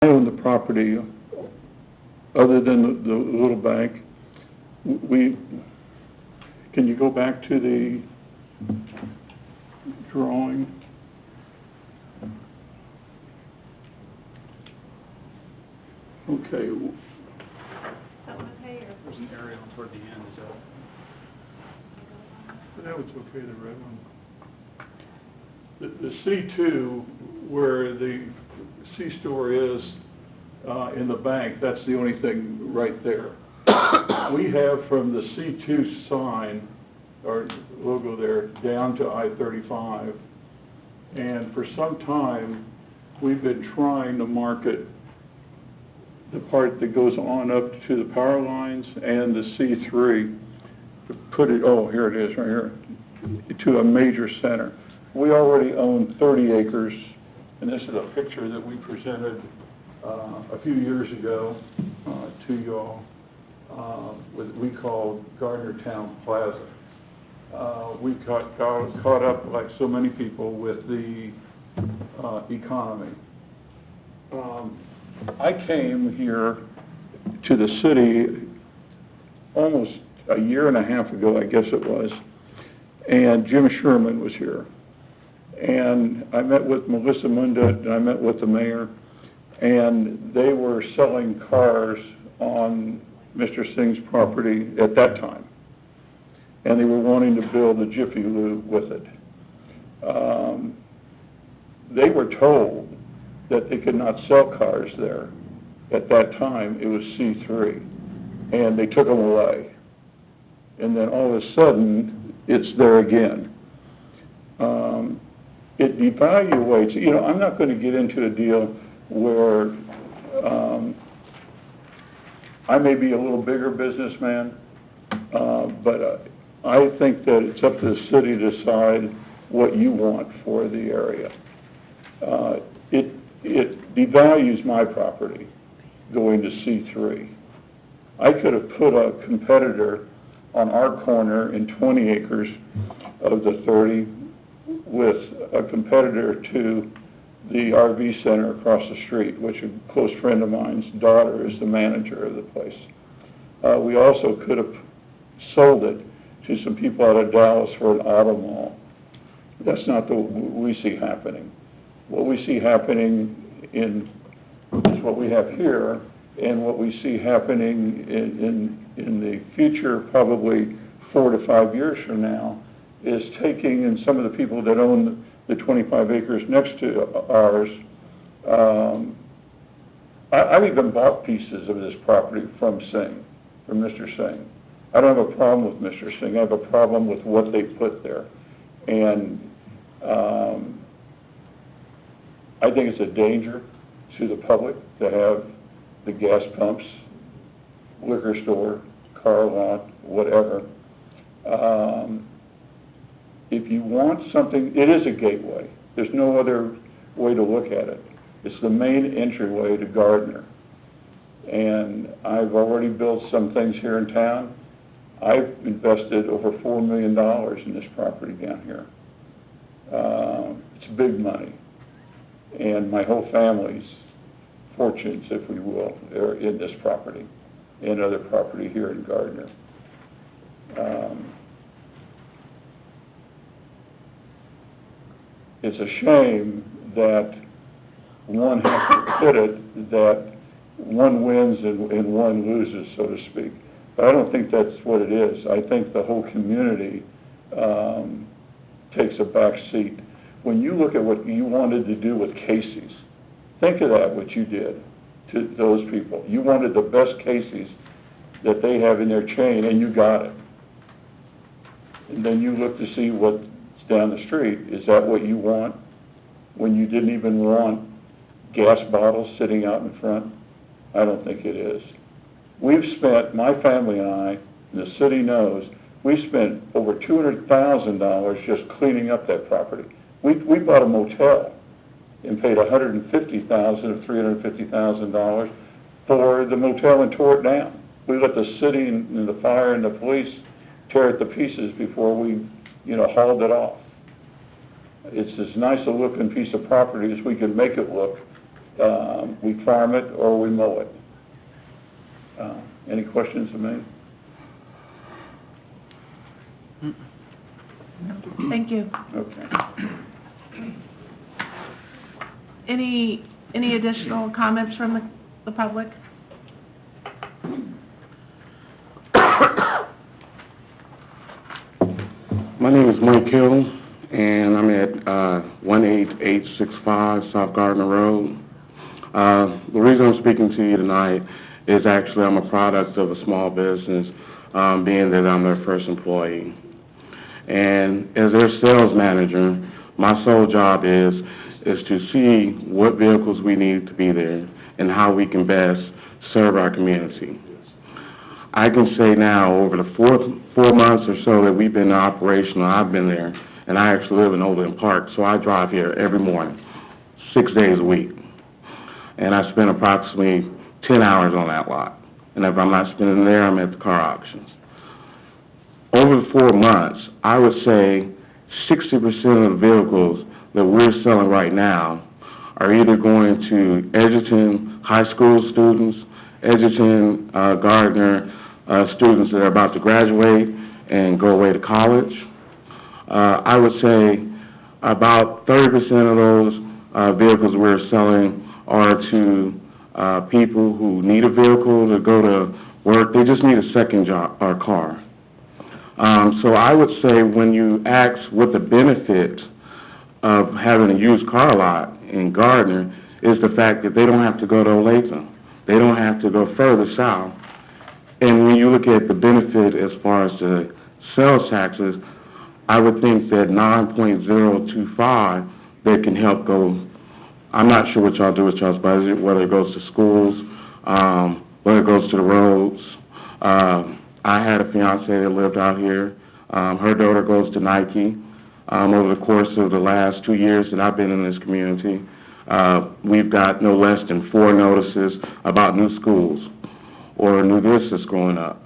I own the property, other than the little bank. Can you go back to the drawing? Okay. There's an aerial toward the end, so. That was okay, the red one. The C2, where the C-store is in the bank, that's the only thing right there. We have from the C2 sign, or logo there, down to I-35. And for some time, we've been trying to market the part that goes on up to the power lines and the C3 to put it, oh, here it is, right here, to a major center. We already own 30 acres, and this is a picture that we presented a few years ago to y'all, we call Gardner Town Plaza. We got caught up, like so many people, with the economy. I came here to the city almost a year and a half ago, I guess it was, and Jim Sherman was here. And I met with Melissa Munda, and I met with the mayor, and they were selling cars on Mr. Singh's property at that time. And they were wanting to build a Jiffy Lube with it. They were told that they could not sell cars there. At that time, it was C3, and they took them away. And then all of a sudden, it's there again. It devaluates, you know, I'm not going to get into a deal where I may be a little bigger businessman, but I think that it's up to the city to decide what you want for the area. It devalues my property going to C3. I could have put a competitor on our corner in 20 acres of the 30 with a competitor to the RV center across the street, which a close friend of mine's daughter is the manager of the place. We also could have sold it to some people out of Dallas for an auto mall. That's not what we see happening. What we see happening is what we have here, and what we see happening in the future, probably 4 to 5 years from now, is taking, and some of the people that own the 25 acres next to ours, I've even bought pieces of this property from Mr. Singh. I don't have a problem with Mr. Singh. I have a problem with what they put there. And I think it's a danger to the public to have the gas pumps, liquor store, car lot, whatever. If you want something, it is a gateway. There's no other way to look at it. It's the main entryway to Gardner. And I've already built some things here in town. I've invested over $4 million in this property down here. It's big money. And my whole family's fortunes, if we will, are in this property and other property here in Gardner. It's a shame that one has to put it that one wins and one loses, so to speak. But I don't think that's what it is. I think the whole community takes a back seat. When you look at what you wanted to do with Casey's, think of that, what you did to those people. You wanted the best Casey's that they have in their chain, and you got it. And then you look to see what's down the street. Is that what you want when you didn't even want gas bottles sitting out in front? I don't think it is. We've spent, my family and I, and the city knows, we spent over $200,000 just cleaning up that property. We bought a motel and paid $150,000 of $350,000 for the motel and tore it down. We let the city and the fire and the police tear it to pieces before we, hauled it off. It's as nice a looking piece of property as we could make it look, we farm it or we mow it. Any questions for me? Thank you. Okay. Any additional comments from the public? My name is Mike Hill, and I'm at 18865 South Gardner Road. The reason I'm speaking to you tonight is actually I'm a product of a small business, being that I'm their first employee. And as their sales manager, my sole job is to see what vehicles we need to be there and how we can best serve our community. I can say now, over the 4 months or so that we've been operational, I've been there, and I actually live in Overland Park, so I drive here every morning, 6 days a week. And I spend approximately 10 hours on that lot. And if I'm not spending there, I'm at the car auctions. Over the 4 months, I would say 60% of the vehicles that we're selling right now are either going to Edgerton High School students, Edgerton Gardner students that are about to graduate and go away to college. I would say about 30% of those vehicles we're selling are to people who need a vehicle to go to work. They just need a second job or car. So I would say when you ask what the benefit of having a used car lot in Gardner is the fact that they don't have to go to Olathe. They don't have to go further south. And when you look at the benefit as far as the sales taxes, I would think that 9.025 that can help go. I'm not sure what y'all do with y'all's budget, whether it goes to schools, whether it goes to the roads. I had a fiance that lived out here. Her daughter goes to Nike. Over the course of the last 2 years that I've been in this community, we've got no less than 4 notices about new schools or new this that's going up.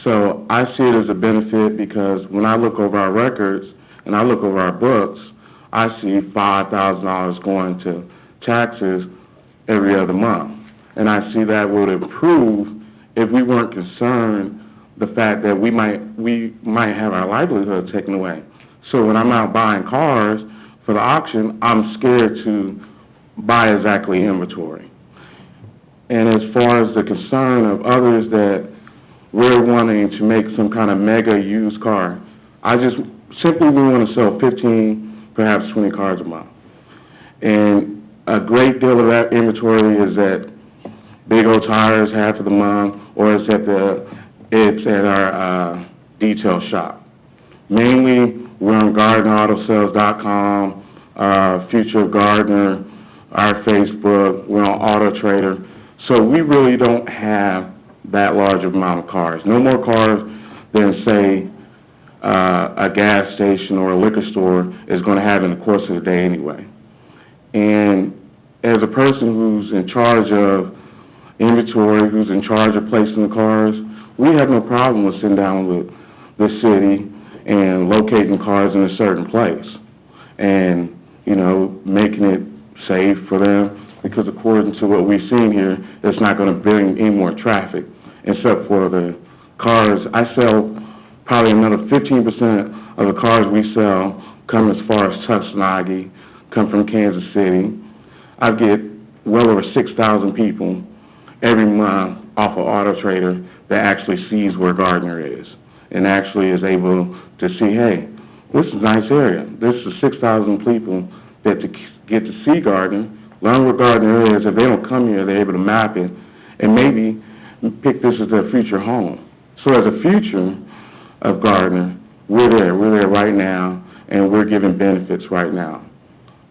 So I see it as a benefit because when I look over our records and I look over our books, I see $5,000 going to taxes every other month. And I see that would improve if we weren't concerned the fact that we might have our livelihood taken away. So when I'm out buying cars for the auction, I'm scared to buy exactly inventory. And as far as the concern of others that we're wanting to make some kind of mega used car, I just simply we want to sell 15, perhaps 20 cars a month. And a great deal of that inventory is at Big O Tires half of the month, or it's at our detail shop. Mainly, we're on GardnerAutoSales.com, Future of Gardner, our Facebook, we're on Auto Trader. So we really don't have that large of amount of cars. No more cars than, say, a gas station or a liquor store is going to have in the course of the day anyway. And as a person who's in charge of inventory, who's in charge of placing the cars, we have no problem with sitting down with the city and locating cars in a certain place and, making it safe for them, because according to what we've seen here, it's not going to bring any more traffic, except for the cars. I sell probably another 15% of the cars we sell come as far as Tuskegee, come from Kansas City. I get well over 6,000 people every month off of Auto Trader that actually sees where Gardner is and actually is able to see, hey, this is a nice area. This is 6,000 people that get to see Gardner, learn where Gardner is. If they don't come here, they're able to map it and maybe pick this as their future home. So as a future of Gardner, we're there right now, and we're giving benefits right now.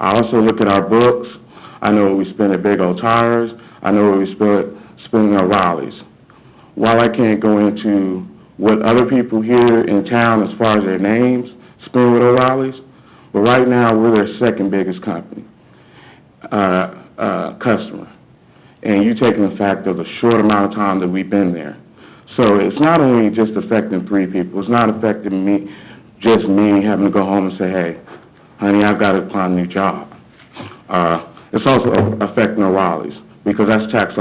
I also look at our books. I know what we spend at Big O Tires. I know what we spend at O'Reilly's. While I can't go into what other people here in town as far as their names spend with O'Reilly's, but right now we're their second biggest company, customer. And you taking the fact of the short amount of time that we've been there. So it's not only just affecting 3 people. It's not affecting me, just me having to go home and say, hey, honey, I've got to find a new job. It's also affecting O'Reilly's, because that's tax